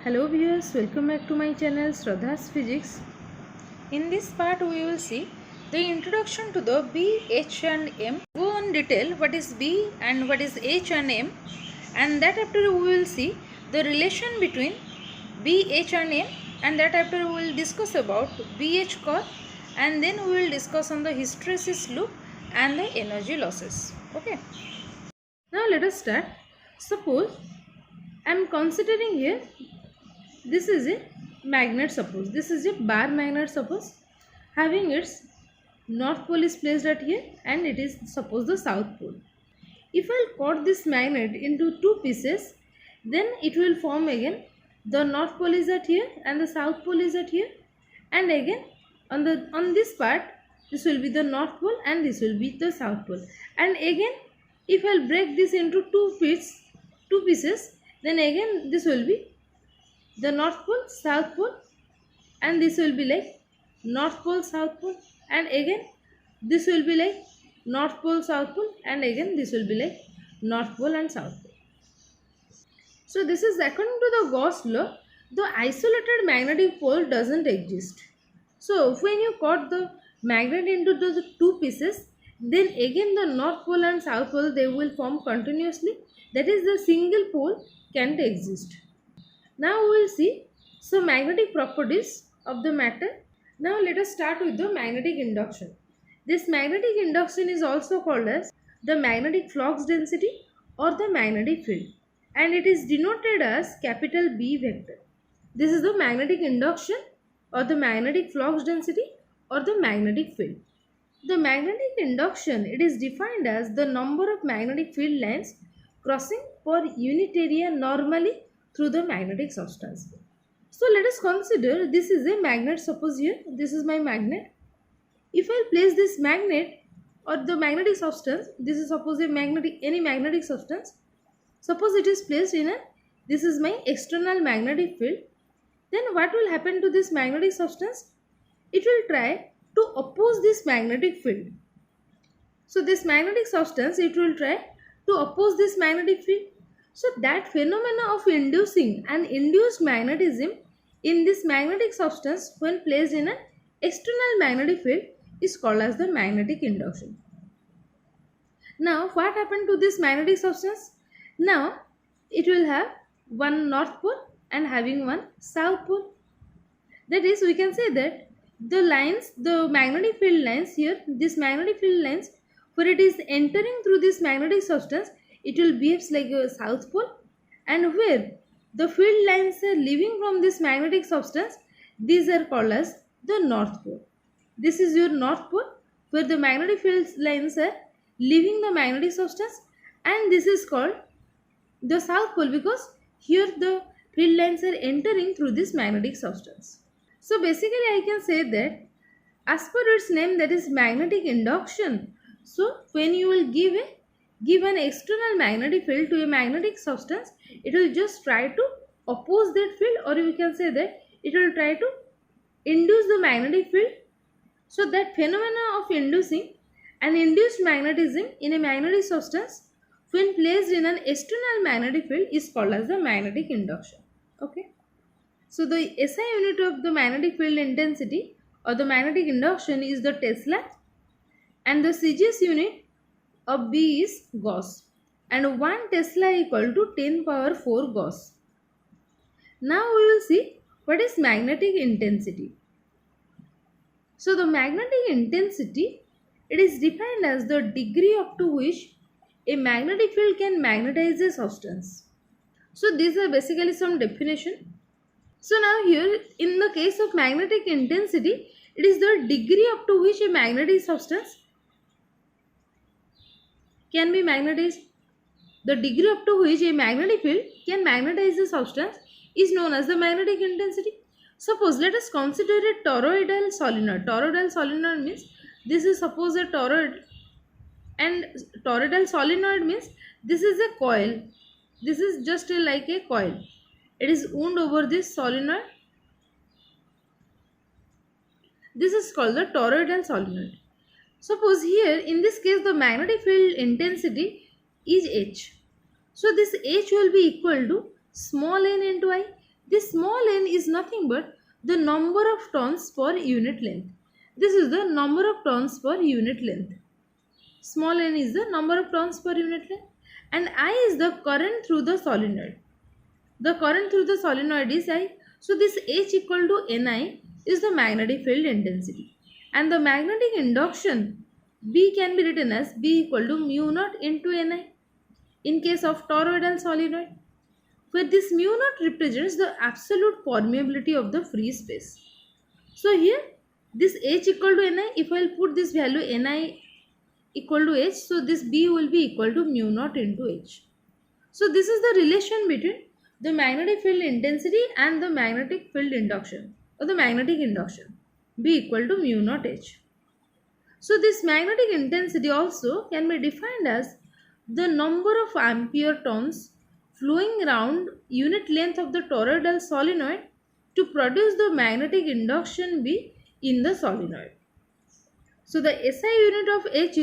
Hello viewers, welcome back to my channel Shraddha's Physics. In this part we will see the introduction to the B, H and M. Go on detail what is B and what is H and M, and that after we will see the relation between B, H and M, and that after we will discuss about BH core, and then we will discuss on the hysteresis loop and the energy losses. Okay. Now let us start. Suppose I am considering here this is a magnet. Suppose this is a bar magnet, suppose having its north pole is placed at here and it is suppose the south pole. If I cut this magnet into two pieces, then it will form again the north pole is at here and the south pole is at here, and again on this part this will be the north pole and this will be the south pole, and again if I break this into two pieces, then again this will be the north pole, south pole, and this will be like north pole, south pole, and again this will be like north pole, south pole, and again this will be like north pole and south pole. So this is according to the Gauss law, the isolated magnetic pole doesn't exist. So when you cut the magnet into the two pieces, then again the north pole and south pole they will form continuously, that is the single pole can't exist. Now we will see some magnetic properties of the matter. Now let us start with the magnetic induction. This magnetic induction is also called as the magnetic flux density or the magnetic field, and it is denoted as capital B vector. This is the magnetic induction or the magnetic flux density or the magnetic field. The magnetic induction, it is defined as the number of magnetic field lines crossing per unit area normally through the magnetic substance. So let us consider this is a magnet. Suppose here this is my magnet. If I place this magnet or the magnetic substance, this is suppose a any magnetic substance, suppose it is placed in a, this is my external magnetic field, then what will happen to this magnetic substance? It will try to oppose this magnetic field. So this magnetic substance, it will try to oppose this magnetic field. So that phenomena of inducing an induced magnetism in this magnetic substance when placed in an external magnetic field is called as the magnetic induction. Now what happened to this magnetic substance? Now it will have one north pole and having one south pole. That is, we can say that the lines, the magnetic field lines here, this magnetic field lines, where it is entering through this magnetic substance, it will behave like a south pole, and where the field lines are leaving from this magnetic substance, these are called as the north pole. This is your north pole where the magnetic field lines are leaving the magnetic substance, and this is called the south pole because here the field lines are entering through this magnetic substance. So basically I can say that as per its name, that is magnetic induction. So when you will give an external magnetic field to a magnetic substance, it will just try to oppose that field, or you can say that it will try to induce the magnetic field. So that phenomena of inducing an induced magnetism in a magnetic substance when placed in an external magnetic field is called as the magnetic induction. Okay. So the SI unit of the magnetic field intensity or the magnetic induction is the Tesla, and the CGS unit of B is Gauss, and 1 Tesla equal to 10 power 4 Gauss. Now we will see what is magnetic intensity. So the magnetic intensity, it is defined as the degree up to which a magnetic field can magnetize a substance. So these are basically some definition. So now here in the case of magnetic intensity, it is the degree up to which a magnetic substance can be magnetized. The degree up to which a magnetic field can magnetize a substance is known as the magnetic intensity. Suppose let us consider a toroidal solenoid. Toroidal solenoid means this is suppose a toroid, and toroidal solenoid means this is a coil. This is just like a coil. It is wound over this solenoid. This is called the toroidal solenoid. Suppose here in this case the magnetic field intensity is H. So this H will be equal to small n into I. This small n is nothing but the number of turns per unit length. This is the number of turns per unit length. Small n is the number of turns per unit length, and I is the current through the solenoid. The current through the solenoid is I. So this H equal to Ni is the magnetic field intensity, and the magnetic induction B can be written as B equal to mu naught into Ni in case of toroidal solenoid, where this mu naught represents the absolute permeability of the free space. So here this H equal to Ni, if I will put this value Ni equal to H, so this B will be equal to mu naught into H. So this is the relation between the magnetic field intensity and the magnetic field induction, or the magnetic induction, B equal to mu naught H. So this magnetic intensity also can be defined as the number of ampere turns flowing around unit length of the toroidal solenoid to produce the magnetic induction B in the solenoid. So the SI unit of H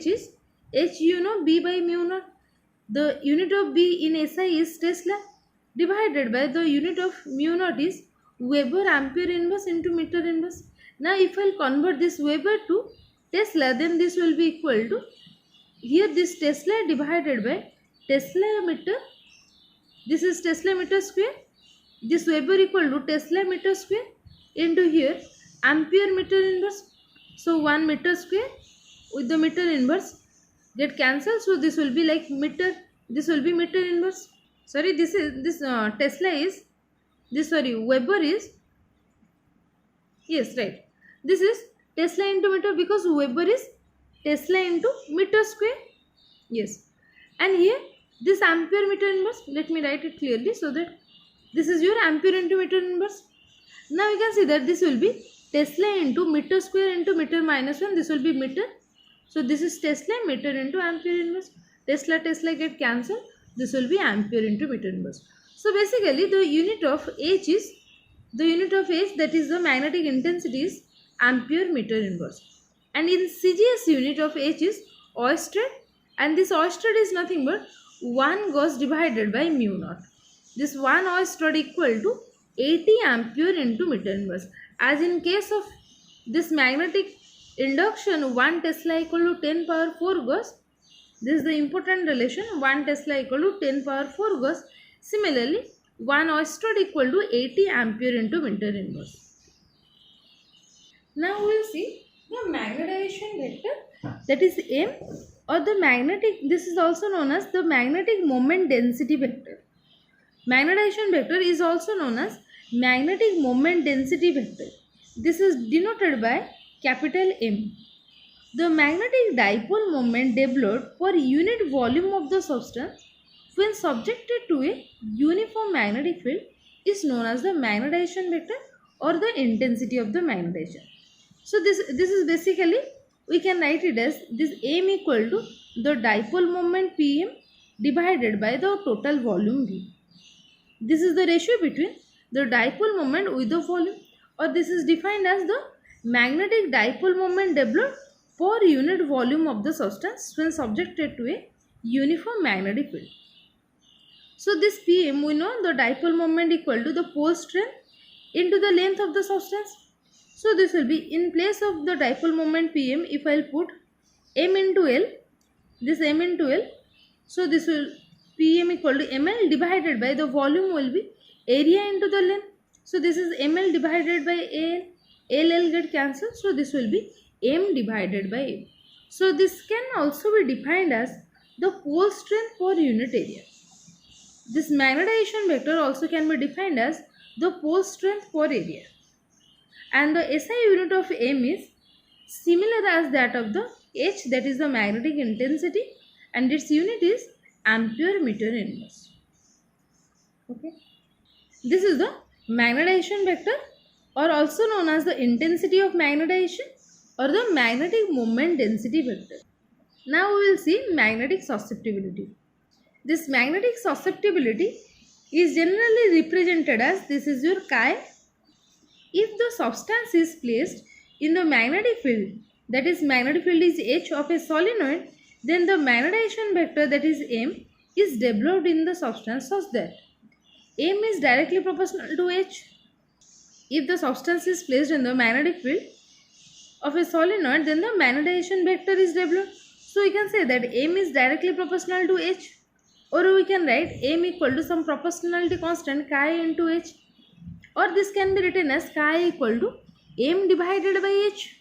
is H B by mu naught. The unit of B in SI is Tesla, divided by the unit of mu naught is Weber ampere inverse into meter inverse. Now if I will convert this Weber to Tesla, then this will be equal to, here this Tesla divided by Tesla meter, this is Tesla meter square, this Weber equal to Tesla meter square into here ampere meter inverse. So 1 meter square with the meter inverse get cancelled, so this will be like meter, this will be meter inverse. Sorry, this is Tesla is this, sorry, Weber is, yes, right, this is Tesla into meter because Weber is Tesla into meter square. Yes, and here this ampere meter inverse, let me write it clearly so that this is your ampere into meter inverse. Now you can see that this will be Tesla into meter square into meter minus 1, this will be meter. So this is Tesla meter into ampere inverse. Tesla get cancelled, this will be ampere into meter inverse. So basically the unit of H is, that is the magnetic intensity is ampere meter inverse. And in CGS unit of H is oestrad, and this oestrad is nothing but 1 Gauss divided by mu naught. This 1 oestrad equal to 80 ampere into meter inverse. As in case of this magnetic induction, 1 Tesla equal to 10 power 4 Gauss. This is the important relation, 1 Tesla equal to 10 power 4 Gauss. Similarly, 1 oestrad equal to 80 ampere into meter inverse. Now we will see the magnetization vector, that is M, or the magnetic, this is also known as the magnetic moment density vector. Magnetization vector is also known as magnetic moment density vector. This is denoted by capital M. The magnetic dipole moment developed per unit volume of the substance when subjected to a uniform magnetic field is known as the magnetization vector or the intensity of the magnetization. So this is basically, we can write it as this M equal to the dipole moment Pm divided by the total volume V. This is the ratio between the dipole moment with the volume, or this is defined as the magnetic dipole moment developed per unit volume of the substance when subjected to a uniform magnetic field. So this Pm, we know the dipole moment equal to the pole strength into the length of the substance. So this will be, in place of the dipole moment Pm, if I will put M into L, this M into L, so this will Pm equal to ml divided by the volume will be area into the length. So this is ml divided by Al, LL get cancelled, so this will be M divided by M. So this can also be defined as the pole strength per unit area. This magnetization vector also can be defined as the pole strength per area. And the SI unit of M is similar as that of the H, that is the magnetic intensity, and its unit is ampere meter inverse. Okay. This is the magnetization vector, or also known as the intensity of magnetization or the magnetic moment density vector. Now we will see magnetic susceptibility. This magnetic susceptibility is generally represented as, this is your chi. If the substance is placed in the magnetic field, that is magnetic field is H of a solenoid, then the magnetization vector, that is M, is developed in the substance such that M is directly proportional to H. If the substance is placed in the magnetic field of a solenoid, then the magnetization vector is W. So we can say that M is directly proportional to H, or we can write M equal to some proportionality constant chi into H, or this can be written as chi equal to M divided by H,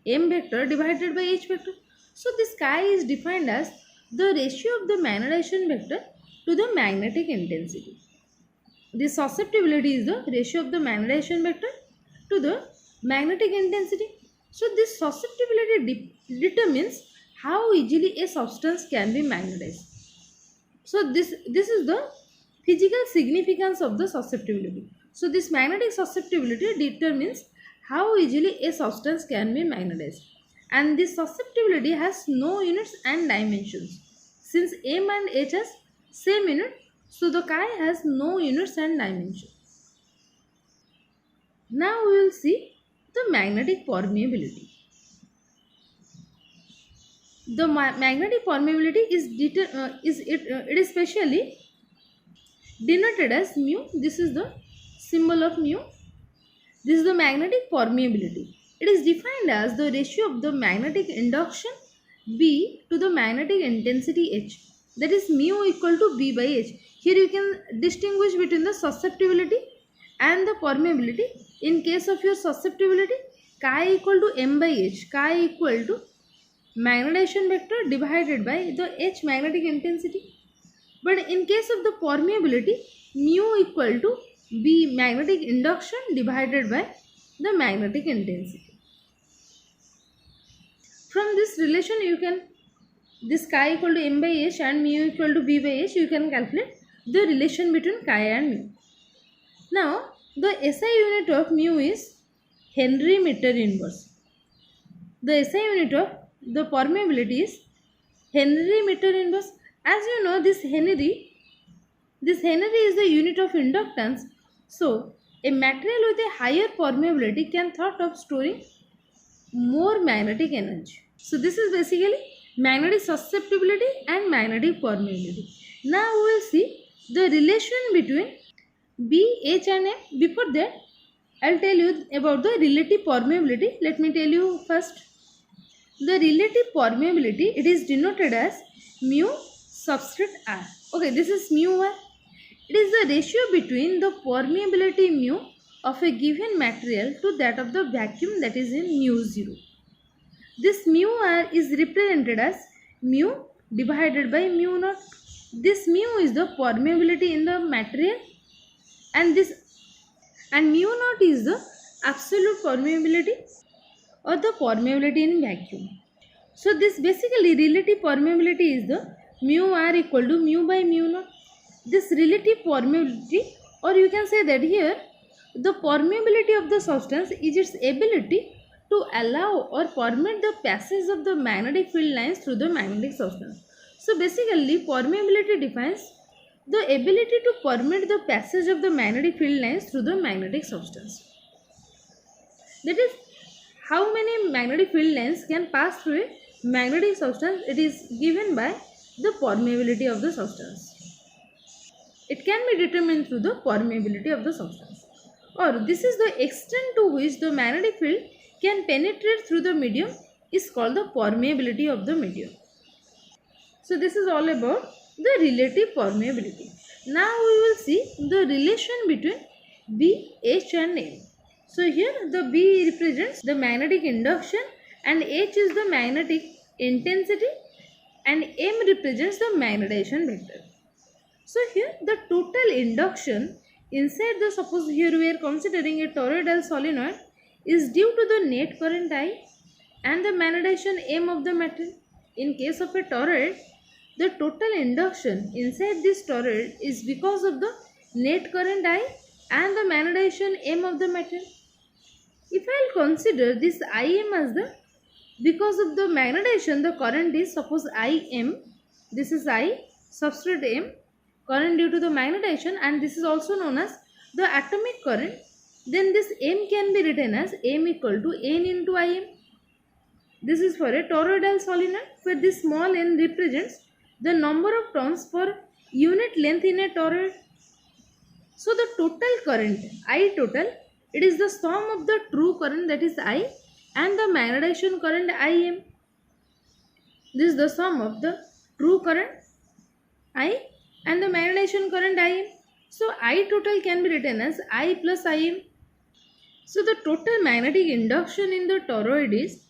M vector divided by H vector. So this chi is defined as the ratio of the magnetization vector to the magnetic intensity. This susceptibility is the ratio of the magnetization vector to the magnetic intensity. So this susceptibility determines how easily a substance can be magnetized. So this is the physical significance of the susceptibility. So this magnetic susceptibility determines how easily a substance can be magnetized. And this susceptibility has no units and dimensions. Since M and H has same unit, so the chi has no units and dimensions. Now we will see the magnetic permeability. The magnetic permeability it is specially denoted as mu. This is the symbol of mu. This is the magnetic permeability. It is defined as the ratio of the magnetic induction B to the magnetic intensity H. That is mu equal to B by H. Here you can distinguish between the susceptibility and the permeability. In case of your susceptibility, chi equal to M by H. Chi equal to magnetization vector divided by the H magnetic intensity. But in case of the permeability, mu equal to B magnetic induction divided by the magnetic intensity. From this relation you can, this chi equal to M by H and mu equal to B by H, you can calculate the relation between chi and mu. Now the SI unit of mu is Henry meter inverse. The SI unit of the permeability is Henry meter inverse. As you know, this Henry is the unit of inductance. So a material with a higher permeability can thought of storing more magnetic energy. So this is basically magnetic susceptibility and magnetic permeability. Now we will see the relation between B, H and M. Before that, I will tell you about the relative permeability. Let me tell you first. The relative permeability, it is denoted as mu subscript R. Okay, this is mu R. It is the ratio between the permeability mu of a given material to that of the vacuum, that is in mu 0. This mu R is represented as mu divided by mu naught. This mu is the permeability in the material, and mu naught is the absolute permeability or the permeability in vacuum. So this basically relative permeability is the mu R equal to mu by mu naught. This relative permeability, or you can say that here the permeability of the substance is its ability to allow or permit the passage of the magnetic field lines through the magnetic substance. So basically permeability defines the ability to permit the passage of the magnetic field lines through the magnetic substance. That is, how many magnetic field lines can pass through a magnetic substance, it is given by the permeability of the substance. It can be determined through the permeability of the substance. Or this is the extent to which the magnetic field can penetrate through the medium is called the permeability of the medium. So this is all about the relative permeability. Now we will see the relation between B, H and M. So here the B represents the magnetic induction and H is the magnetic intensity and M represents the magnetization vector. So here the total induction inside the, suppose here we are considering a toroidal solenoid, is due to the net current I and the magnetization M of the material. In case of a toroid, the total induction inside this toroid is because of the net current I and the magnetization M of the material. If I will consider this Im as the, because of the magnetization the current is, suppose Im, this is I, substrate M, current due to the magnetization, and this is also known as the atomic current, then this M can be written as M equal to N into Im. This is for a toroidal solenoid where this small n represents the number of turns per unit length in a toroid. So the total current I total, it is the sum of the true current, that is I, and the magnetization current Im. This is the sum of the true current I and the magnetization current Im. So I total can be written as I plus Im. So the total magnetic induction in the toroid is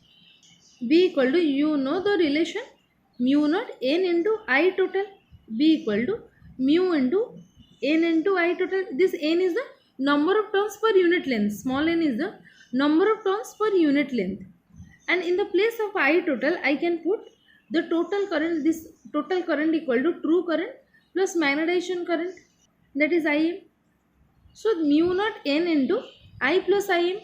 B equal to, you know the relation, mu naught n into I total, B equal to mu into n into I total. This n is the number of turns per unit length, small n is the number of turns per unit length, and in the place of I total I can put the total current. This total current equal to true current plus magnetization current, that is Im. So mu naught n into I plus Im.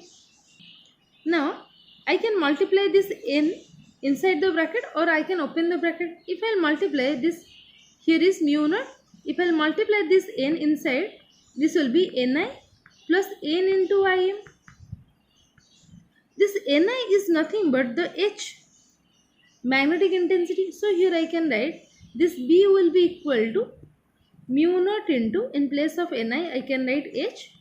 Now I can multiply this n inside the bracket, or I can open the bracket. If I multiply this, here is mu naught. If I multiply this n inside, this will be Ni plus n into Im. This Ni is nothing but the H, magnetic intensity. So here I can write this B will be equal to mu naught into, in place of Ni I can write H,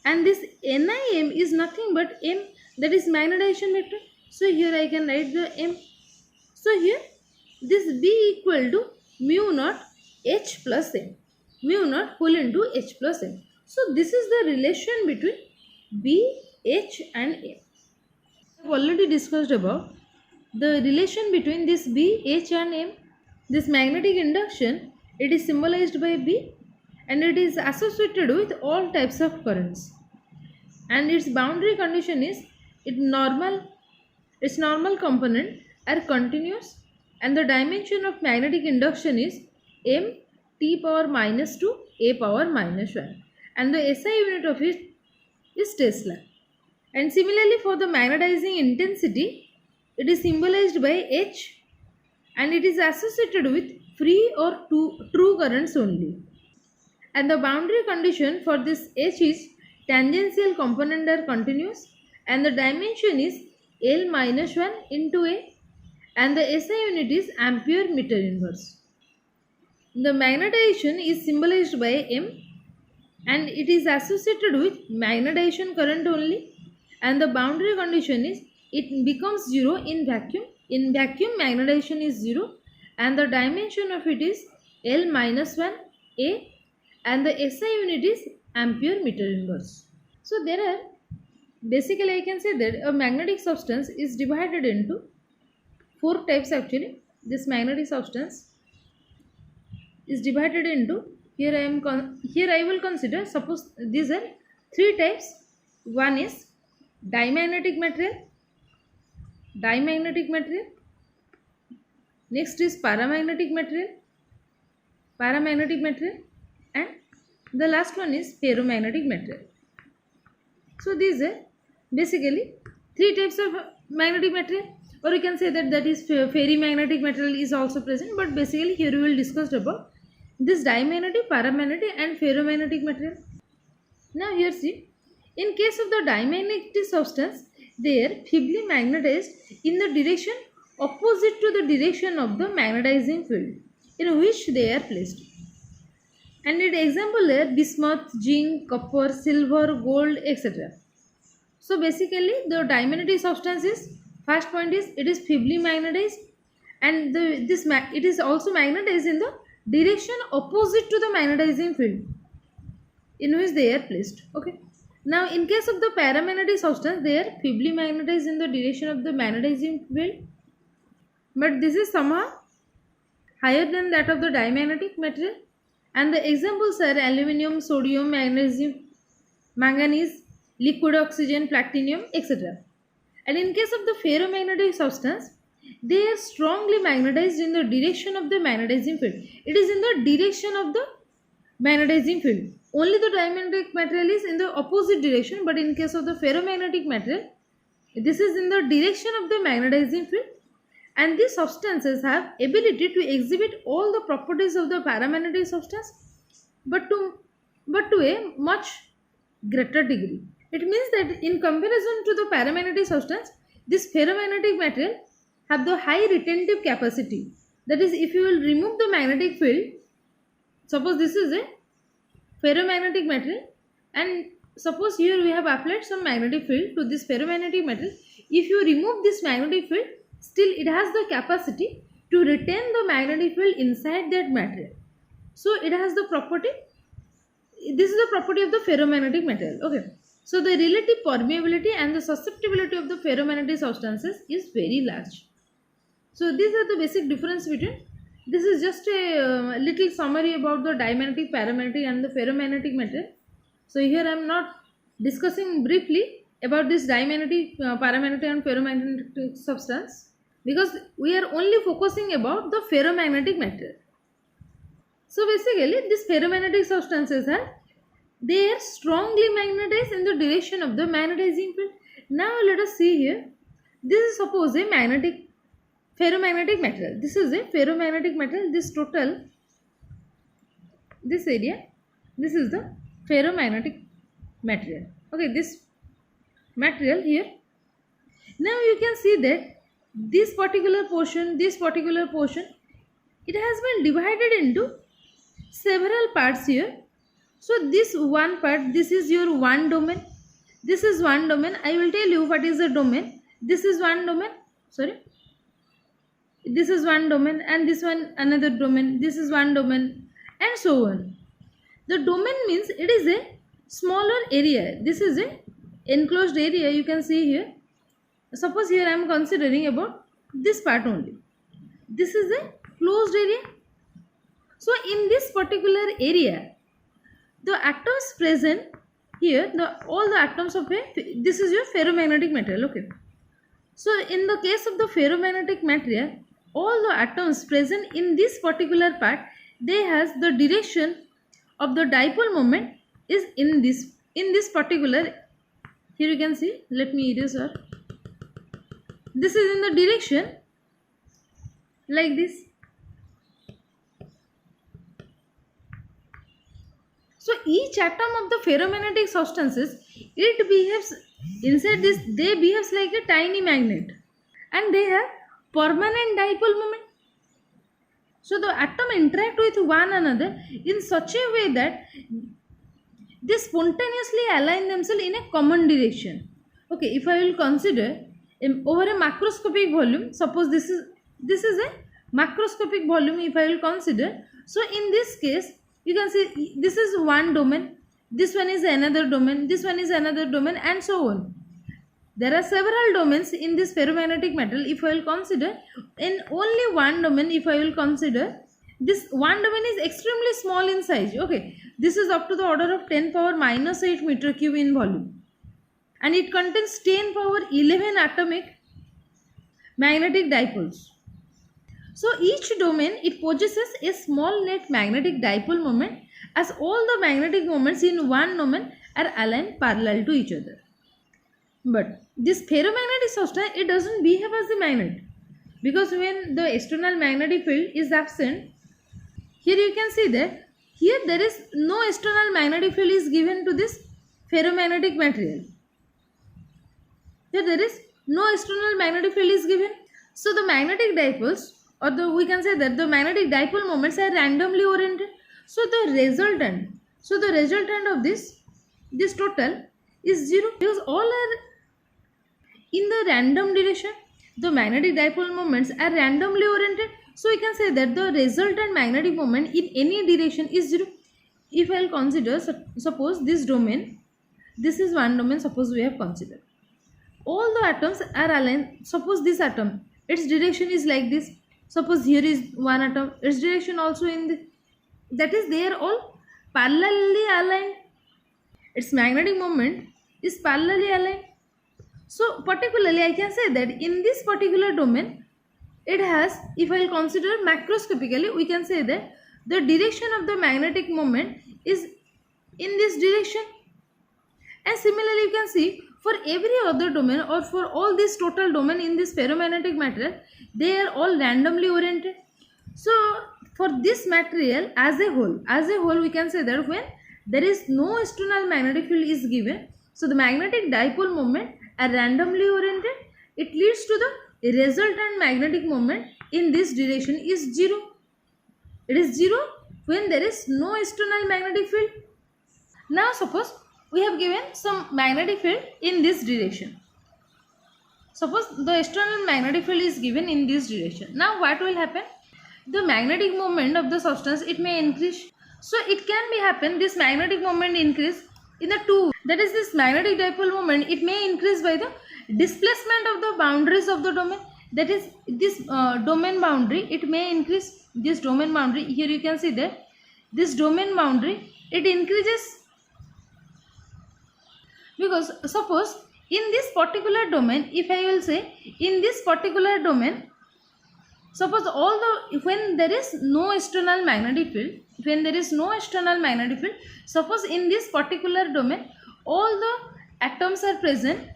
and this Nim is nothing but M, that is magnetization vector. So here I can write the M. So here this B equal to mu naught H plus M, mu naught whole into H plus M. So this is the relation between B, H and M. I have already discussed about the relation between this B, H and M. This magnetic induction, it is symbolized by B, and it is associated with all types of currents, and its boundary condition is its normal component are continuous, and the dimension of magnetic induction is m t power minus 2 a power minus 1, and the SI unit of it is Tesla. And similarly for the magnetizing intensity, it is symbolized by H, and it is associated with free or true currents only. And the boundary condition for this H is tangential component are continuous, and the dimension is L minus 1 into A, and the SI unit is ampere meter inverse. The magnetization is symbolized by M, and it is associated with magnetization current only, and the boundary condition is it becomes 0 in vacuum. In vacuum magnetization is 0, and the dimension of it is L minus 1 A, and the SI unit is ampere meter inverse. So there are, basically I can say that a magnetic substance is divided into 4 types actually. This magnetic substance is divided into, here I will consider, suppose these are 3 types. One is dimagnetic material, next is paramagnetic material, and the last one is ferromagnetic material. So these are basically 3 types of magnetic material, or you can say that is ferromagnetic material is also present, but basically here we will discuss about this dimagnetic, paramagnetic and ferromagnetic material. Now here see, in case of the dimagnetic substance, they are feebly magnetized in the direction opposite to the direction of the magnetizing field in which they are placed. And an example are bismuth, zinc, copper, silver, gold, etc. So basically the dimagnetic substance is, first point is it is feebly magnetized, and it is also magnetized in the direction opposite to the magnetizing field in which they are placed. Okay. Now in case of the paramagnetic substance, they are feebly magnetized in the direction of the magnetizing field, but this is somehow higher than that of the dimagnetic material. And the examples are aluminium, sodium, magnesium, manganese, liquid oxygen, platinum, etc. And in case of the ferromagnetic substance, they are strongly magnetized in the direction of the magnetizing field. It is in the direction of the magnetizing field. Only the dimagnetic material is in the opposite direction, but in case of the ferromagnetic material, this is in the direction of the magnetizing field, and these substances have ability to exhibit all the properties of the paramagnetic substance, but to a much greater degree. It means that in comparison to the paramagnetic substance, this ferromagnetic material have the high retentive capacity. That is, if you will remove the magnetic field, suppose this is a ferromagnetic material, and suppose here we have applied some magnetic field to this ferromagnetic material. If you remove this magnetic field, still it has the capacity to retain the magnetic field inside that material. So it has the property, this is the property of the ferromagnetic material. Okay, so the relative permeability and the susceptibility of the ferromagnetic substances is very large. So these are the basic difference between. This is just a little summary about the dimagnetic, paramagnetic and the ferromagnetic material. So here I am not discussing briefly about this dimagnetic, paramagnetic and ferromagnetic substance, because we are only focusing about the ferromagnetic material. So basically these ferromagnetic substances they are strongly magnetized in the direction of the magnetizing field. Now let us see here. This is suppose a ferromagnetic material. This is a ferromagnetic material. This total, this area, this is the ferromagnetic material. Okay, this material here. Now you can see that this particular portion, it has been divided into several parts here. So this one part, this is your one domain. This is one domain. I will tell you what is the domain. This is one domain. Sorry. This is one domain, and this one another domain. This is one domain, and so on. The domain means it is a smaller area. This is a enclosed area. You can see here. Suppose here I am considering about this part only. This is a closed area. So in this particular area, the atoms present here, all the atoms of this is your ferromagnetic material. Okay. So in the case of the ferromagnetic material, all the atoms present in this particular part, they has the direction of the dipole moment is in this particular. Here you can see. Let me erase her. This is in the direction like this. So each atom of the ferromagnetic substances, it behaves inside this, they behaves like a tiny magnet, and they have permanent dipole moment. So the atom interact with one another in such a way that they spontaneously align themselves in a common direction. Okay, if I will consider over a macroscopic volume, suppose this is a macroscopic volume. If I will consider, so in this case you can see this is one domain, this one is another domain, this one is another domain, and so on. There are several domains in this ferromagnetic material. If I will consider in only one domain, if I will consider this one domain is extremely small in size. Okay, this is up to the order of 10 power minus 8 meter cube in volume, and it contains 10 power 11 atomic magnetic dipoles. So each domain, it possesses a small net magnetic dipole moment, as all the magnetic moments in one domain are aligned parallel to each other. But this ferromagnetic substance, it doesn't behave as a magnet, because when the external magnetic field is absent, here you can see that here there is no external magnetic field is given to this ferromagnetic material. Here there is no external magnetic field is given. So the magnetic dipoles, or we can say that the magnetic dipole moments are randomly oriented. So the resultant of this total is 0, because all are in the random direction. The magnetic dipole moments are randomly oriented. So we can say that the resultant magnetic moment in any direction is 0. If I will consider, suppose this domain, this is one domain, suppose we have considered. All the atoms are aligned. Suppose this atom, its direction is like this. Suppose here is one atom, its direction also in the, that is, they are all parallelly aligned. Its magnetic moment is parallelly aligned. So particularly I can say that in this particular domain, it has, if I will consider macroscopically, we can say that the direction of the magnetic moment is in this direction. And similarly you can see for every other domain, or for all this total domain in this ferromagnetic material, they are all randomly oriented. So for this material as a whole we can say that when there is no external magnetic field is given, so the magnetic dipole moment are randomly oriented. It leads to the resultant magnetic moment in this direction is 0. It is 0 when there is no external magnetic field. Now suppose we have given some magnetic field in this direction. Suppose the external magnetic field is given in this direction. Now what will happen? The magnetic moment of the substance, it may increase. So it can be happen, this magnetic moment increase in the two. That is, this magnetic dipole moment, it may increase by the displacement of the boundaries of the domain. That is, this domain boundary, it may increase. This domain boundary, here you can see that this domain boundary, it increases, because suppose in this particular domain, if I will say in this particular domain, suppose when there is no external magnetic field, suppose in this particular domain all the atoms are present,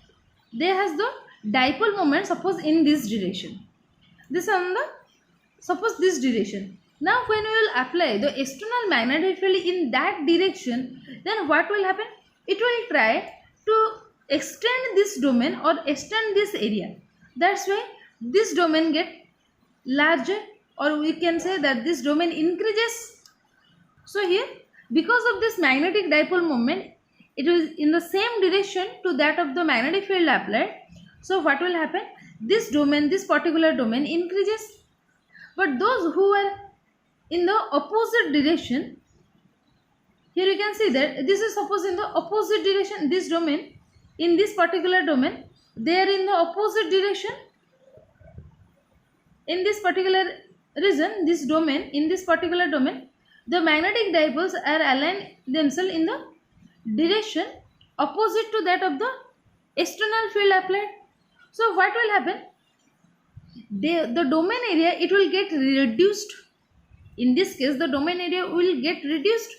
they has the dipole moment, suppose in this direction, this on the suppose this direction. Now when we will apply the external magnetic field in that direction, then what will happen? It will try to extend this domain or extend this area. That's why this domain get larger, or we can say that this domain increases. So here, because of this magnetic dipole moment, it is in the same direction to that of the magnetic field applied. So what will happen? This domain, this particular domain increases. But those who are in the opposite direction, here you can see that this is suppose in the opposite direction, this domain, in this particular domain, they are in the opposite direction. In this particular region, this domain, in this particular domain, the magnetic dipoles are aligned themselves in the direction opposite to that of the external field applied. So what will happen? The domain area, it will get reduced. In this case, the domain area will get reduced.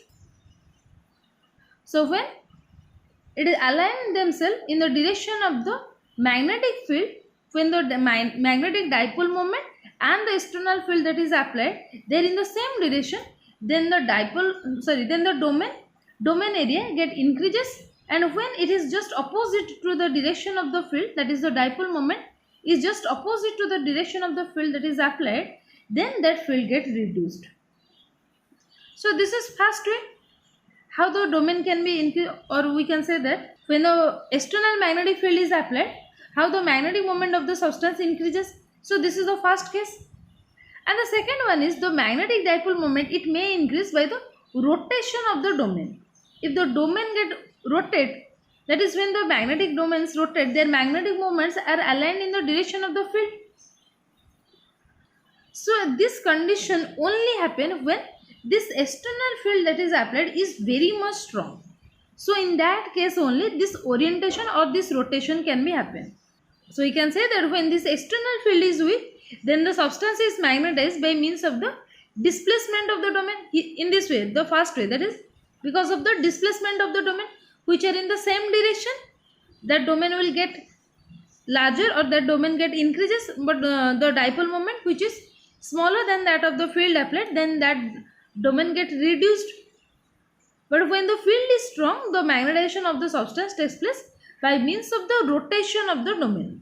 So when it is aligned themselves in the direction of the magnetic field, when the magnetic dipole moment and the external field that is applied, they are in the same direction, then the domain area get increases, and when it is just opposite to the direction of the field, that is the dipole moment is just opposite to the direction of the field that is applied, then that field get reduced. So this is first way how the domain can be increased, or we can say that when the external magnetic field is applied, how the magnetic moment of the substance increases. So this is the first case. And the second one is the magnetic dipole moment, it may increase by the rotation of the domain. If the domain get rotate, that is when the magnetic domains rotate, their magnetic moments are aligned in the direction of the field. So this condition only happen when this external field that is applied is very much strong. So in that case only this orientation or this rotation can be happen. So you can say that when this external field is weak, then the substance is magnetized by means of the displacement of the domain. In this way, the first way, that is because of the displacement of the domain which are in the same direction, that domain will get larger or that domain get increases, but the dipole moment which is smaller than that of the field applied, then that domain get reduced. But when the field is strong, the magnetization of the substance takes place by means of the rotation of the domain.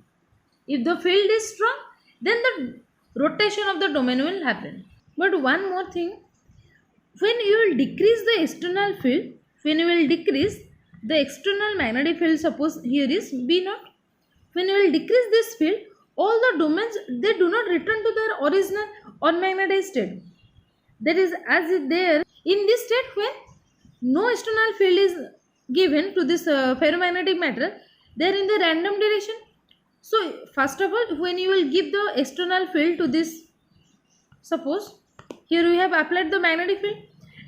If the field is strong, then the rotation of the domain will happen. But one more thing, when you will decrease the external field, when you will decrease the external magnetic field, suppose here is B naught, when you will decrease this field, all the domains, they do not return to their original unmagnetized state. That is, as they are in this state when no external field is given to this ferromagnetic matter, they are in the random direction. So first of all, when you will give the external field to this, suppose here we have applied the magnetic field,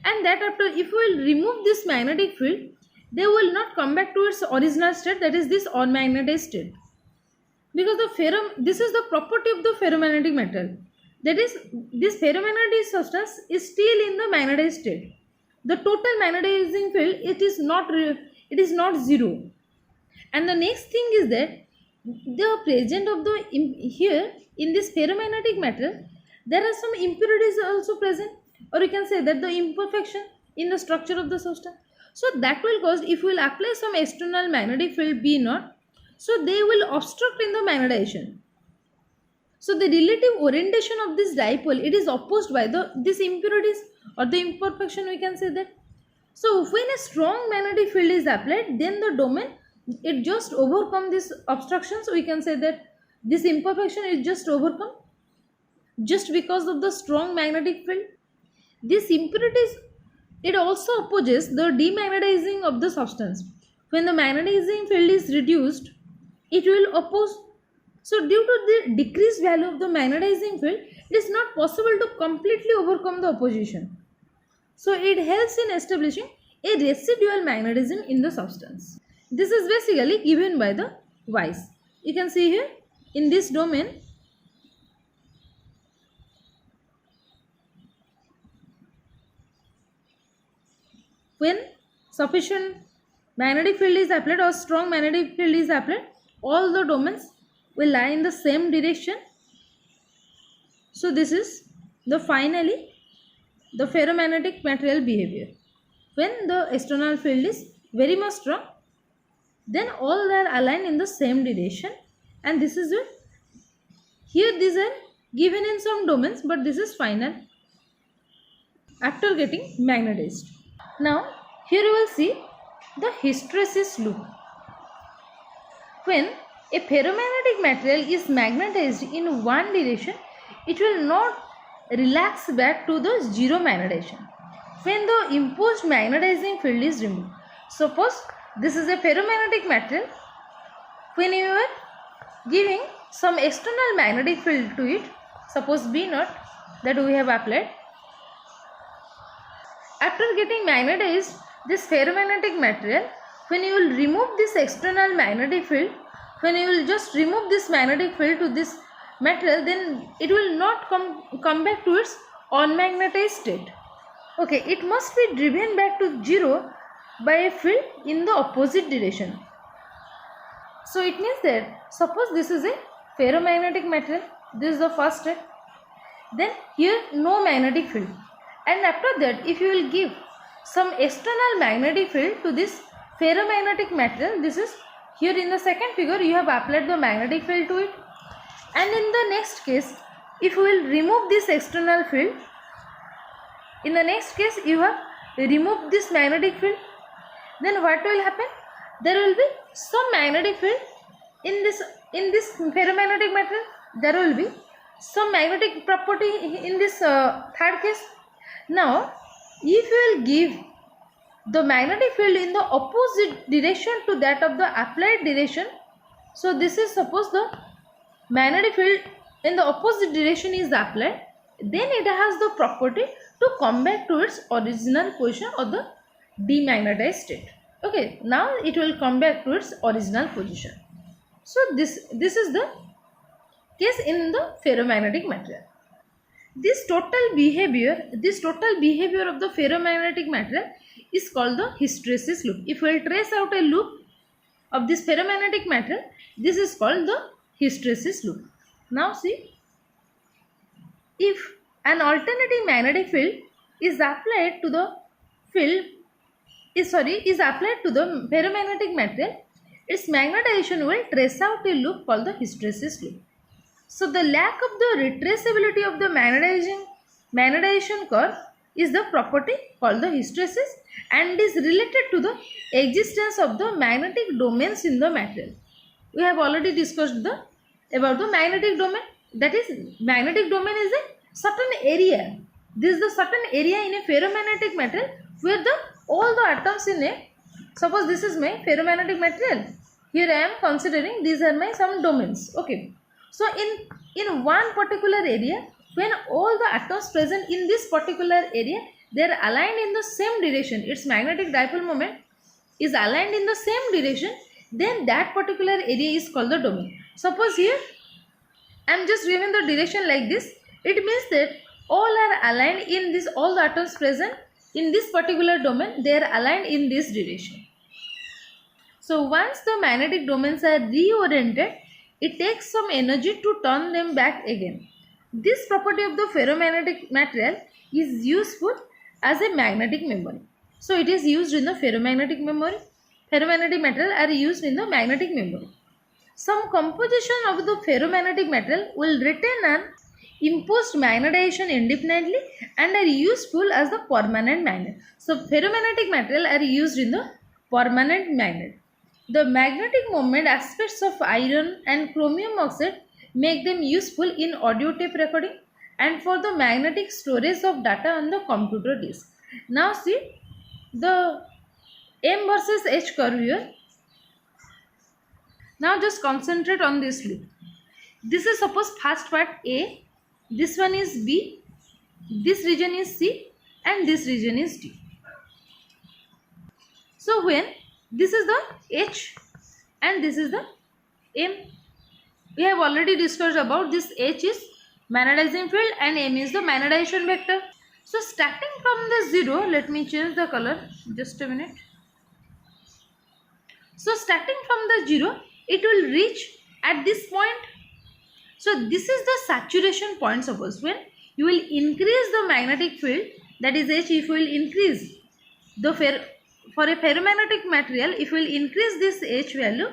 and that after if we will remove this magnetic field, they will not come back to its original state, that is this unmagnetized state. Because this is the property of the ferromagnetic metal, that is this ferromagnetic substance is still in the magnetized state. The total magnetizing field, it is not zero. And the next thing is that the present of the here in this ferromagnetic metal, there are some impurities also present, or you can say that the imperfection in the structure of the substance. So that will cause, if we will apply some external magnetic field B naught, so they will obstruct in the magnetization. So the relative orientation of this dipole, it is opposed by this impurities or the imperfection, we can say that. So when a strong magnetic field is applied, then the domain, it just overcome this obstructions. We can say that this imperfection is just overcome just because of the strong magnetic field. This impurities, it also opposes the demagnetizing of the substance. When the magnetizing field is reduced, it will oppose. So due to the decreased value of the magnetizing field, it is not possible to completely overcome the opposition. So it helps in establishing a residual magnetism in the substance. This is basically given by the Weiss. You can see here in this domain, when sufficient magnetic field is applied or strong magnetic field is applied, all the domains will lie in the same direction. So this is the finally the ferromagnetic material behavior. When the external field is very much strong, then all are aligned in the same direction, and this is it. Here these are given in some domains, but this is final after getting magnetized. Now here you will see the hysteresis loop. When a ferromagnetic material is magnetized in one direction, it will not relax back to the zero magnetization when the imposed magnetizing field is removed. Suppose this is a ferromagnetic material. When you are giving some external magnetic field to it, suppose B0 that we have applied, after getting magnetized this ferromagnetic material, when you will remove this external magnetic field, when you will just remove this magnetic field to this material, then it will not come back to its unmagnetized state. Okay, it must be driven back to zero by a field in the opposite direction. So it means that suppose this is a ferromagnetic material, this is the first step, then here no magnetic field, and after that if you will give some external magnetic field to this ferromagnetic material, this is here in the second figure you have applied the magnetic field to it, and in the next case if you will remove this external field, in the next case you have removed this magnetic field, then what will happen? There will be some magnetic field in this ferromagnetic material. There will be some magnetic property in this third case. Now if you will give the magnetic field in the opposite direction to that of the applied direction, so this is suppose the magnetic field in the opposite direction is applied, then it has the property to come back to its original position or the demagnetized state. Okay, now it will come back to its original position. So this is the case in the ferromagnetic material. This total behavior of the ferromagnetic material is called the hysteresis loop. If we will trace out a loop of this ferromagnetic material, this is called the hysteresis loop. Now see, if an alternating magnetic field is applied to the ferromagnetic material, its magnetization will trace out a loop called the hysteresis loop. So the lack of the retraceability of the magnetization curve is the property called the hysteresis and is related to the existence of the magnetic domains in the material. We have already discussed about the magnetic domain. That is, magnetic domain is a certain area. This is the certain area in a ferromagnetic material where all the atoms in a, suppose this is my ferromagnetic material. Here I am considering these are my some domains. Okay. So in one particular area, when all the atoms present in this particular area, they are aligned in the same direction, its magnetic dipole moment is aligned in the same direction, then that particular area is called the domain. Suppose here I am just giving the direction like this, it means that all are aligned in this, all the atoms present in this particular domain, they are aligned in this direction. So once the magnetic domains are reoriented, it takes some energy to turn them back again. This property of the ferromagnetic material is useful as a magnetic memory. So it is used in the ferromagnetic memory. Ferromagnetic material are used in the magnetic memory. Some composition of the ferromagnetic material will retain an imposed magnetization indefinitely and are useful as the permanent magnet. So ferromagnetic material are used in the permanent magnet. The magnetic moment aspects of iron and chromium oxide make them useful in audio tape recording and for the magnetic storage of data on the computer disk. Now see the M versus H curve here. Now just concentrate on this loop. This is suppose first part A, this one is B, this region is C and this region is D. So when this is the H and this is the M, we have already discussed about this H is magnetizing field and M is the magnetization vector. So starting from the 0, let me change the color, just a minute. So starting from the 0, it will reach at this point. So this is the saturation point. Suppose when you will increase the magnetic field, that is H, if you will increase the for a ferromagnetic material, if you will increase this H value,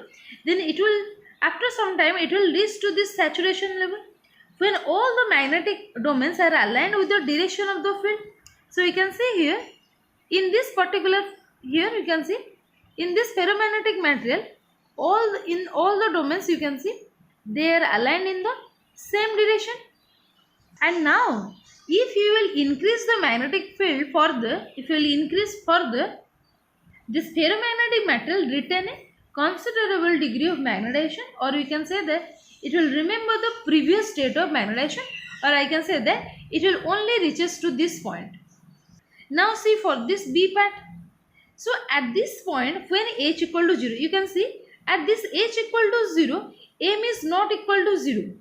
then it will after some time it will reach to this saturation level when all the magnetic domains are aligned with the direction of the field. So you can see here in this particular, here you can see in this ferromagnetic material, in all the domains you can see they are aligned in the same direction. And now if you will increase the magnetic field further, if you will increase further, this ferromagnetic material retain a considerable degree of magnetization, or you can say that it will remember the previous state of magnetization, or I can say that it will only reaches to this point. Now see for this B part. So at this point when H equal to 0, you can see at this H equal to 0, M is not equal to 0.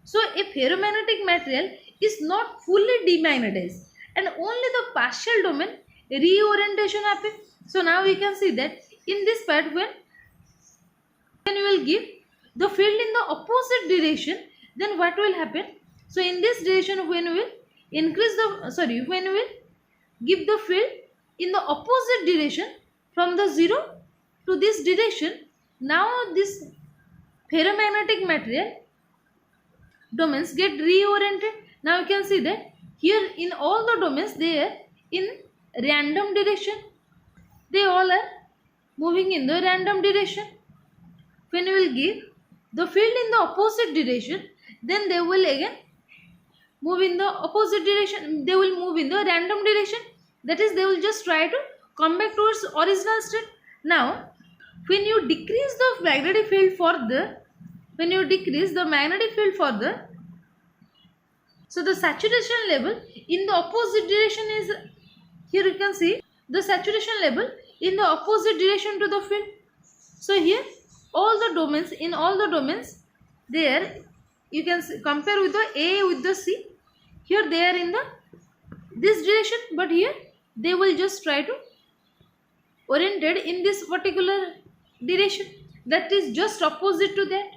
So a ferromagnetic material is not fully demagnetized and only the partial domain reorientation happens. So now we can see that in this part when you will give the field in the opposite direction, then what will happen? So in this direction when we will increase the, when we will give the field in the opposite direction from the 0 to this direction, now this ferromagnetic material domains get reoriented. Now you can see that here in all the domains they are in random direction. They all are moving in the random direction. When you will give the field in the opposite direction, then they will again move in the opposite direction. They will move in the random direction. That is, they will just try to come back towards original state. Now when you decrease the magnetic field further, so the saturation level in the opposite direction is, here you can see the saturation level in the opposite direction to the field. So here all the domains there you can see, compare with the A with the C. Here they are in this direction, but here they will just try to oriented in this particular direction, that is just opposite to that.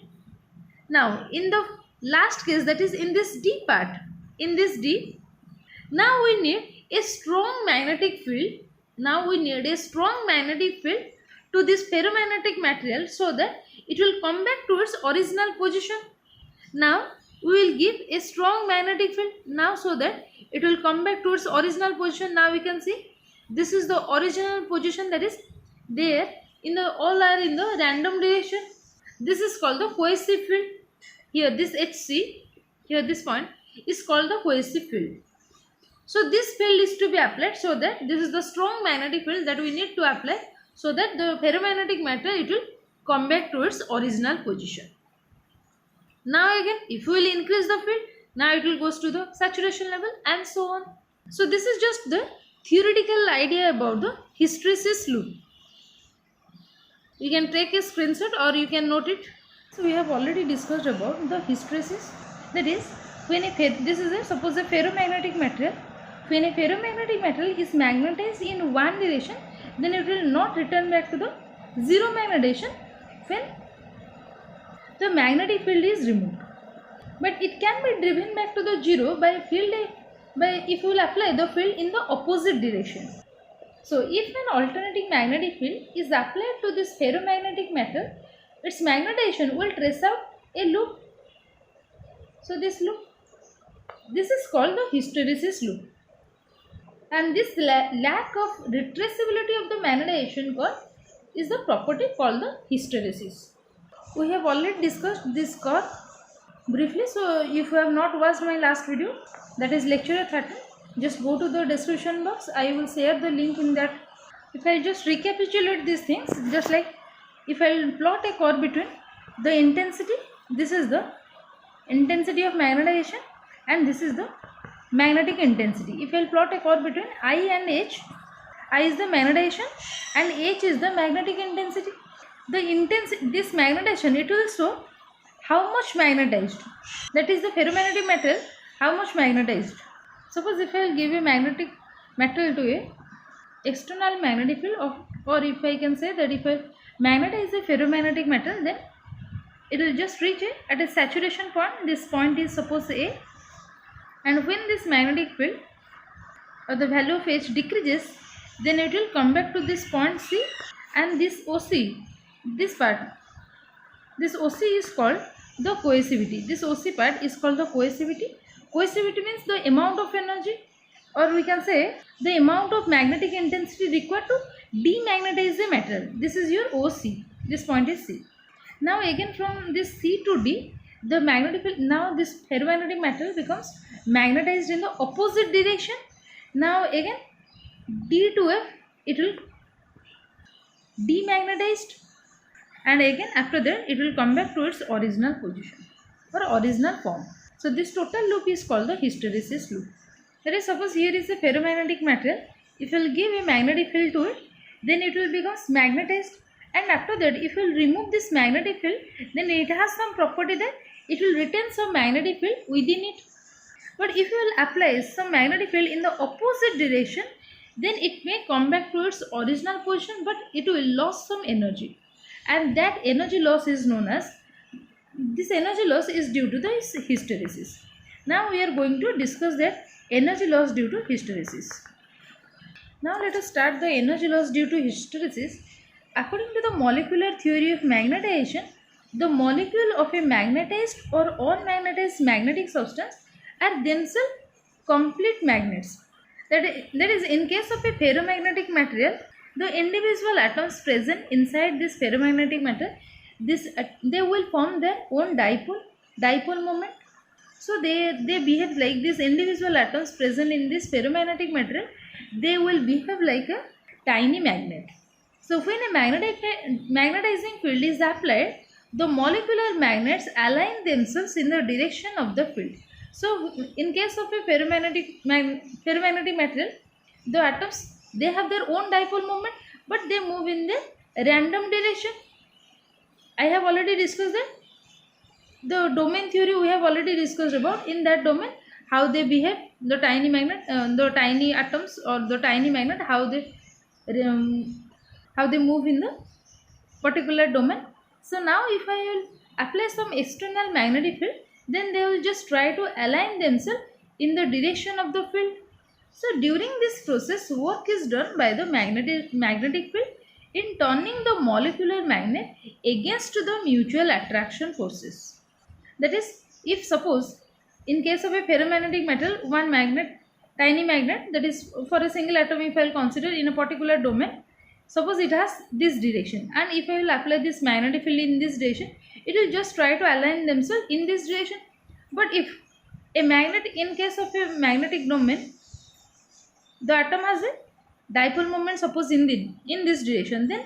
Now in the last case, that is in this D part, in this D, now we need a strong magnetic field. To this ferromagnetic material so that it will come back to its original position. Now we will give a strong magnetic field now so that it will come back to its original position. Now we can see this is the original position, that is there in the all are in the random direction. This is called the cohesive field. Here this HC, here this point is called the cohesive field. So this field is to be applied, so that this is the strong magnetic field that we need to apply, so that the ferromagnetic matter, it will come back to its original position. Now again, if we will increase the field, now it will goes to the saturation level and so on. So this is just the theoretical idea about the hysteresis loop. You can take a screenshot or you can note it. So we have already discussed about the hysteresis. That is, when suppose a ferromagnetic material. When a ferromagnetic material is magnetized in one direction, then it will not return back to the zero magnetization when the magnetic field is removed. But it can be driven back to the zero if you will apply the field in the opposite direction. So if an alternating magnetic field is applied to this ferromagnetic metal, its magnetization will trace out a loop. So this loop. This is called the hysteresis loop. And this lack of retraceability of the magnetization curve is the property called the hysteresis. We have already discussed this curve briefly, so if you have not watched my last video, that is lecture 13, just go to the description box. I will share the link in that. If I just recapitulate these things, just like if I will plot a curve between the intensity, this is the intensity of magnetization and this is the magnetic intensity. If I will plot a curve between I and H, I is the magnetization and H is the magnetic intensity. This magnetization, it will show how much magnetized, that is the ferromagnetic metal, how much magnetized. Suppose if I will give a magnetic metal to a external magnetic field or if I can say that if I magnetize a ferromagnetic metal, then it will just reach at a saturation point. This point is suppose A, and when this magnetic field or the value of H decreases, then it will come back to this point C, and this OC, this part, this OC is called the coercivity. This OC part is called the coercivity. Coercivity means the amount of energy, or we can say the amount of magnetic intensity required to demagnetize the metal. This is your OC. This point is C. Now again from this C to D, the magnetic field, now this ferromagnetic metal becomes magnetized in the opposite direction. Now again D to F, it will demagnetized, and again after that it will come back to its original position or original form. So this total loop is called the hysteresis loop. That is, suppose here is a ferromagnetic material. If you will give a magnetic field to it, then it will become magnetized, and after that if you will remove this magnetic field, then it has some property that it will retain some magnetic field within it. But if you will apply some magnetic field in the opposite direction, then it may come back to its original position, but it will lose some energy, and that energy loss is known as, this energy loss is due to the hysteresis. Now we are going to discuss that energy loss due to hysteresis. Now let us start the energy loss due to hysteresis. According to the molecular theory of magnetization, the molecule of a magnetized or unmagnetized magnetic substance are themselves complete magnets. That is, in case of a ferromagnetic material, the individual atoms present inside this ferromagnetic metal, they will form their own dipole moment. So they behave like these individual atoms present in this ferromagnetic material, they will behave like a tiny magnet. So when a magnetizing field is applied, the molecular magnets align themselves in the direction of the field. So in case of a ferromagnetic material, the atoms, they have their own dipole moment, but they move in the random direction. I have already discussed that. The domain theory we have already discussed about. In that domain, how they behave, the tiny magnet, the tiny atoms or the tiny magnet, how they move in the particular domain. So now if I will apply some external magnetic field, then they will just try to align themselves in the direction of the field. So during this process, work is done by the magnetic field in turning the molecular magnet against the mutual attraction forces. That is, if suppose in case of a ferromagnetic metal, one magnet, tiny magnet, that is for a single atom, if I will consider in a particular domain, suppose it has this direction, and if I will apply this magnetic field in this direction, it will just try to align themselves in this direction. But if a magnet, in case of a magnetic domain, the atom has a dipole moment, suppose in this direction, then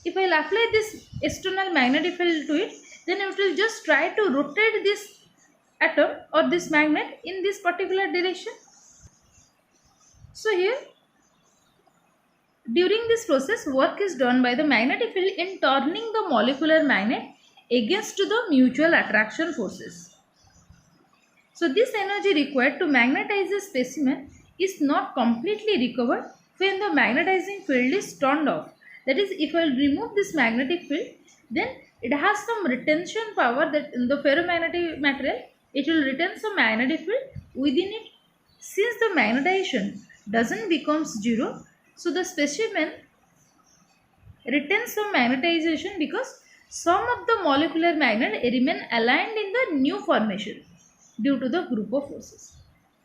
if I will apply this external magnetic field to it, then it will just try to rotate this atom or this magnet in this particular direction. So here, during this process, work is done by the magnetic field in turning the molecular magnet against the mutual attraction forces. So this energy required to magnetize a specimen is not completely recovered when the magnetizing field is turned off. That is, if I will remove this magnetic field, then it has some retention power, that in the ferromagnetic material, it will retain some magnetic field within it. Since the magnetization doesn't become zero, so the specimen retains some magnetization because some of the molecular magnet remain aligned in the new formation due to the group of forces.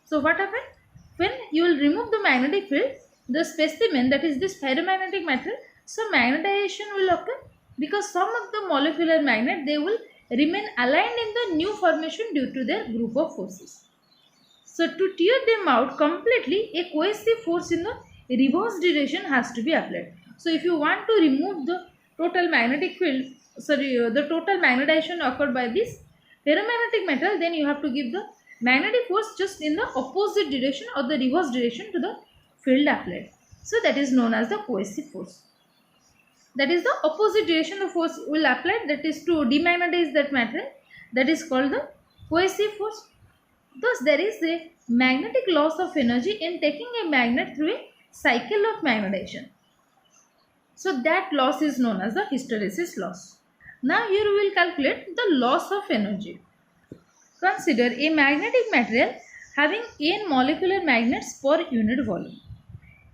So what happened? When you will remove the magnetic field, the specimen, that is this ferromagnetic material, so magnetization will occur because some of the molecular magnet, they will remain aligned in the new formation due to their group of forces. So to tear them out completely, a cohesive force in the reverse direction has to be applied. So if you want to remove the total magnetic field, the total magnetization occurred by this ferromagnetic metal, then you have to give the magnetic force just in the opposite direction or the reverse direction to the field applied. So that is known as the cohesive force. That is the opposite direction the force will apply, that is to demagnetize that material, that is called the cohesive force. Thus, there is a magnetic loss of energy in taking a magnet through a cycle of magnetization. So, that loss is known as the hysteresis loss. Now, here we will calculate the loss of energy. Consider a magnetic material having n molecular magnets per unit volume.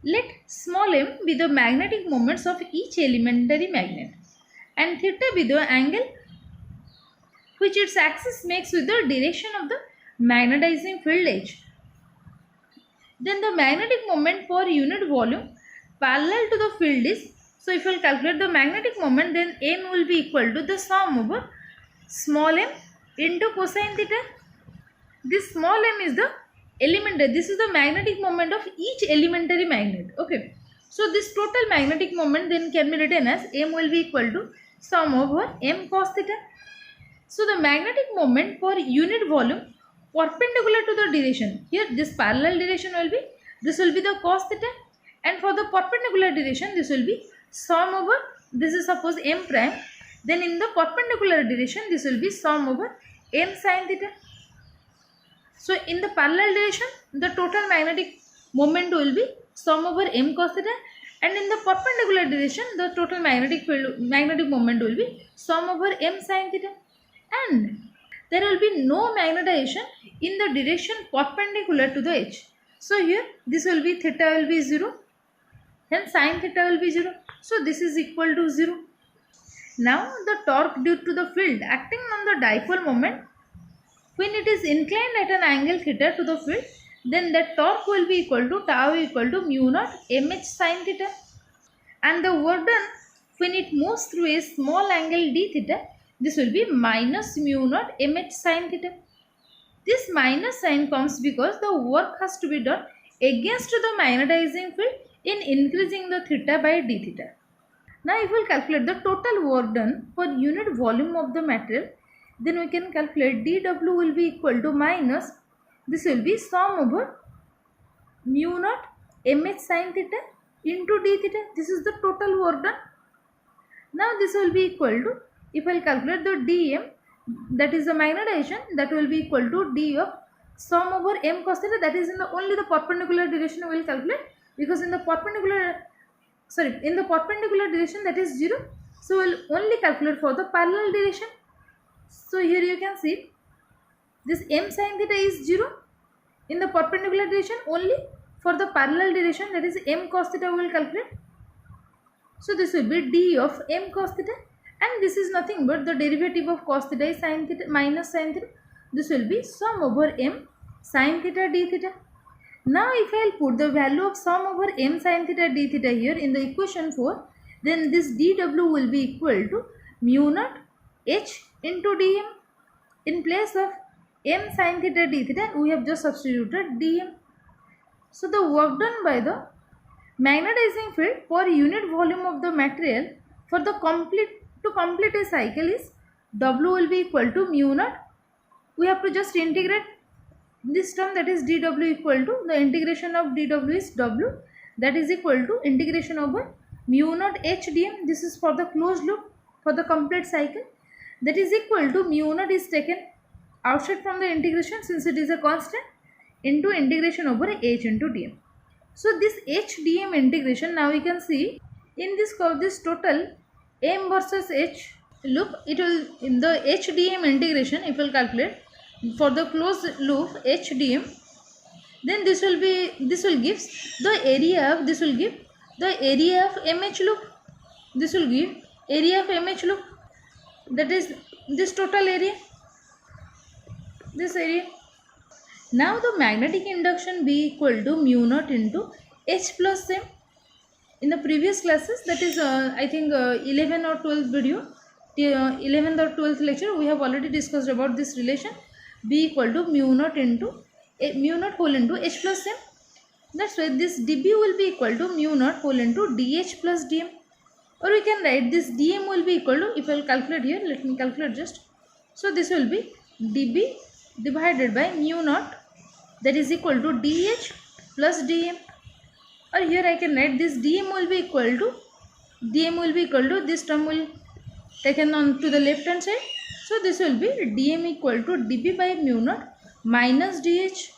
Let small m be the magnetic moments of each elementary magnet and theta be the angle which its axis makes with the direction of the magnetizing field H. Then the magnetic moment per unit volume parallel to the field is, so if you will calculate the magnetic moment, then m will be equal to the sum over small m into cosine theta. This small m is the elementary, this is the magnetic moment of each elementary magnet. Okay, so this total magnetic moment then can be written as m will be equal to sum over m cos theta. So the magnetic moment per unit volume perpendicular to the direction, here this parallel direction will be, this will be the cos theta, and for the perpendicular direction this will be sum over, this is suppose m prime, then in the perpendicular direction this will be sum over m sin theta. So in the parallel direction the total magnetic moment will be sum over m cos theta, and in the perpendicular direction the total magnetic moment will be sum over m sin theta. And there will be no magnetization in the direction perpendicular to the H. So here this will be theta will be 0, then sin theta will be 0. So this is equal to 0. Now the torque due to the field acting on the dipole moment, when it is inclined at an angle theta to the field, then that torque will be equal to tau equal to mu naught mh sin theta. And the work done when it moves through a small angle d theta, this will be minus mu naught mh sin theta. This minus sign comes because the work has to be done against the magnetizing field in increasing the theta by d theta. Now if we will calculate the total work done per unit volume of the material, then we can calculate dW will be equal to minus, this will be sum over mu naught mh sin theta into d theta. This is the total work done. Now this will be equal to, if I will calculate the dm, that is the magnetization, that will be equal to d of sum over m cos theta, that is in the only the perpendicular direction we will calculate, because in the perpendicular direction that is 0, so we will only calculate for the parallel direction. So here you can see this m sin theta is 0 in the perpendicular direction, only for the parallel direction, that is m cos theta we will calculate. So this will be d of m cos theta, and this is nothing but the derivative of cos theta is sin theta minus sin theta. This will be sum over m sin theta d theta. Now if I will put the value of sum over m sin theta d theta here in the equation 4, then this dW will be equal to mu naught h into dm. In place of m sin theta d theta, we have just substituted dm. So the work done by the magnetizing field per unit volume of the material for the complete a cycle is W will be equal to mu naught. We have to just integrate this term, that is dW equal to, the integration of dW is W, that is equal to integration over mu naught h dm. This is for the closed loop for the complete cycle, that is equal to mu naught is taken outside from the integration since it is a constant, into integration over h into dm. So this h dm integration, now we can see in this curve, this total m versus h loop, it will in the h dm integration, if we will calculate for the closed loop h dm, then this will give the area of, this will give the area of mh loop, this will give area of mh loop, that is this total area, this area. Now the magnetic induction B equal to mu naught into H plus M. In the previous classes, that is I think 11 or 12th video, 11th or 12th lecture, we have already discussed about this relation B equal to mu naught whole into H plus M. That's why this dB will be equal to mu naught whole into dH plus dm. Or we can write this dm will be equal to, if I will calculate here, let me calculate just. So this will be dB divided by mu naught, that is equal to dH plus dm. Or here I can write this dm will be equal to this term will taken on to the left hand side. So this will be dm equal to dB by mu naught minus dH.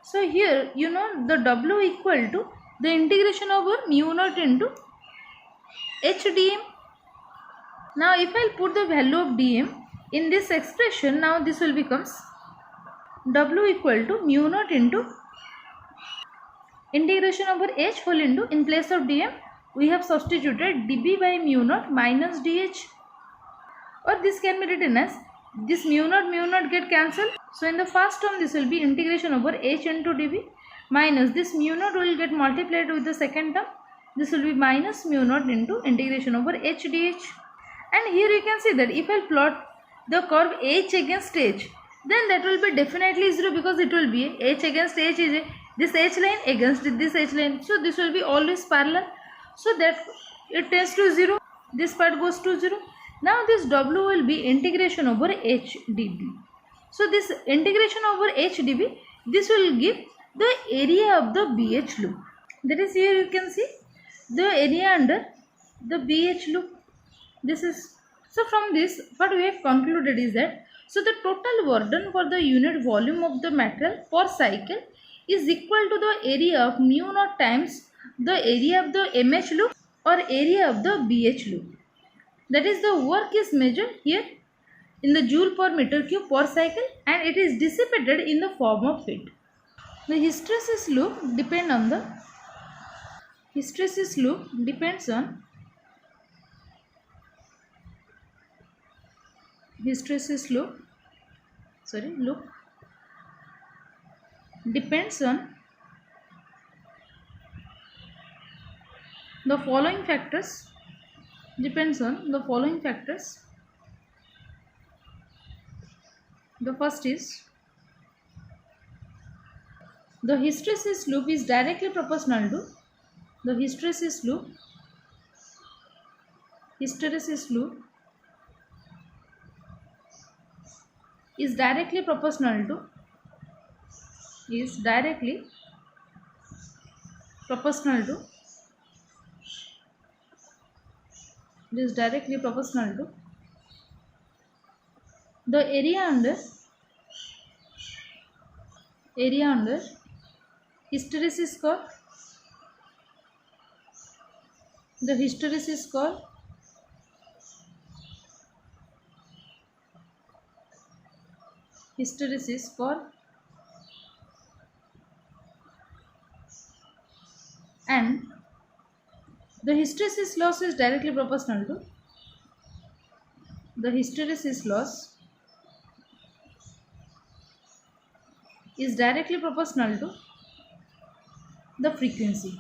So here you know the W equal to the integration over mu naught into H dm. Now if I put the value of dm in this expression, now this will becomes W equal to mu naught into integration over H whole into, in place of dm we have substituted dB by mu naught minus dH. Or this can be written as this mu naught get cancelled. So in the first term this will be integration over H into dB minus this mu naught will get multiplied with the second term. This will be minus mu naught into integration over H dH. And here you can see that if I plot the curve H against H, then that will be definitely 0, because it will be H against H is this H line against this H line. So this will be always parallel. So that it tends to 0. This part goes to 0. Now this W will be integration over H dB. So this integration over H dB, this will give the area of the BH loop. That is, here you can see the area under the BH loop. This is, so from this what we have concluded is that, so the total burden for the unit volume of the material per cycle is equal to the area of mu naught times the area of the MH loop or area of the BH loop. That is, the work is measured here in the joule per meter cube per cycle, and it is dissipated in the form of heat. The hysteresis loop depends on the following factors. The first is the hysteresis loop is directly proportional to hysteresis loop is directly proportional to the area under hysteresis curve. The hysteresis curve and the hysteresis loss is directly proportional to the frequency.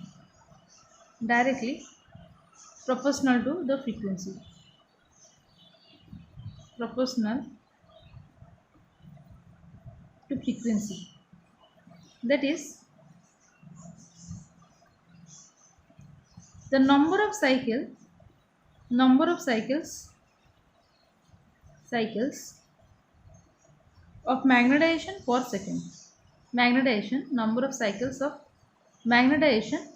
That is, the number of cycles of magnetization per second. Number of cycles of magnetization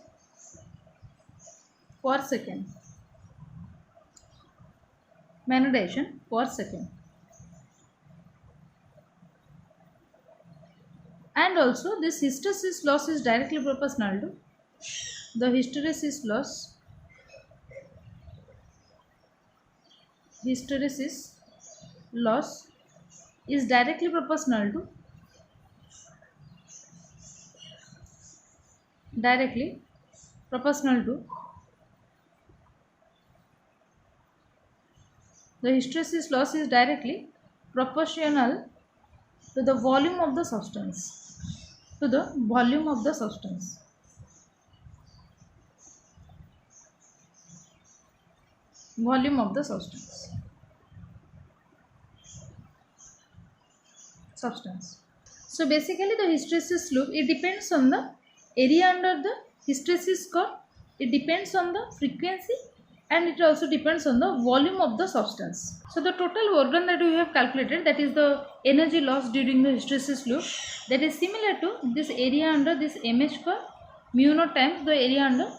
per second. And also this hysteresis loss is directly proportional to the hysteresis loss is directly proportional to the hysteresis loss is directly proportional to the volume of the substance. to the volume of the substance. Volume of the substance. So basically the hysteresis loop, it depends on the area under the hysteresis curve, it depends on the frequency, and it also depends on the volume of the substance. So the total work done that we have calculated, that is the energy loss during the hysteresis loop, that is similar to this area under this MH curve, mu naught times the area under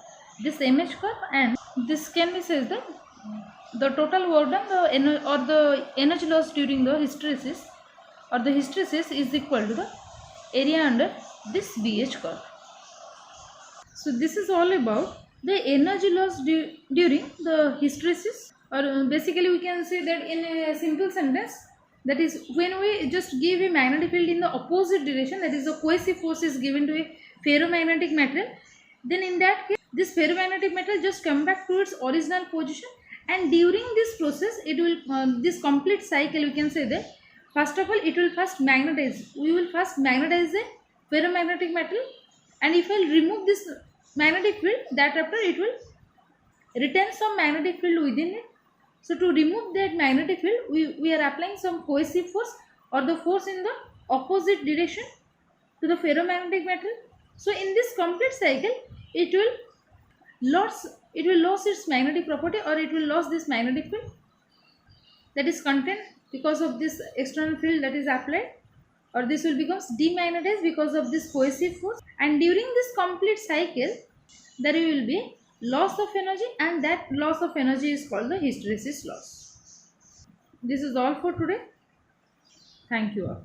this MH curve, and this can be said that the total work done the energy loss during the hysteresis or the hysteresis is equal to the area under this BH curve. So this is all about the energy loss during the hysteresis, or basically we can say that in a simple sentence, that is when we just give a magnetic field in the opposite direction, that is the cohesive force is given to a ferromagnetic material, then in that case this ferromagnetic material just come back to its original position, and during this process it will this complete cycle, we can say that first of all it will first magnetize, we will first magnetize the ferromagnetic material, and if I remove this magnetic field, that after it will retain some magnetic field within it. So to remove that magnetic field, we are applying some cohesive force or the force in the opposite direction to the ferromagnetic material. So in this complete cycle, it will lose its magnetic property, or it will lose this magnetic field that is contained because of this external field that is applied, or this will becomes demagnetized because of this cohesive force, and during this complete cycle there will be loss of energy, and that loss of energy is called the hysteresis loss. This is all for today. Thank you all.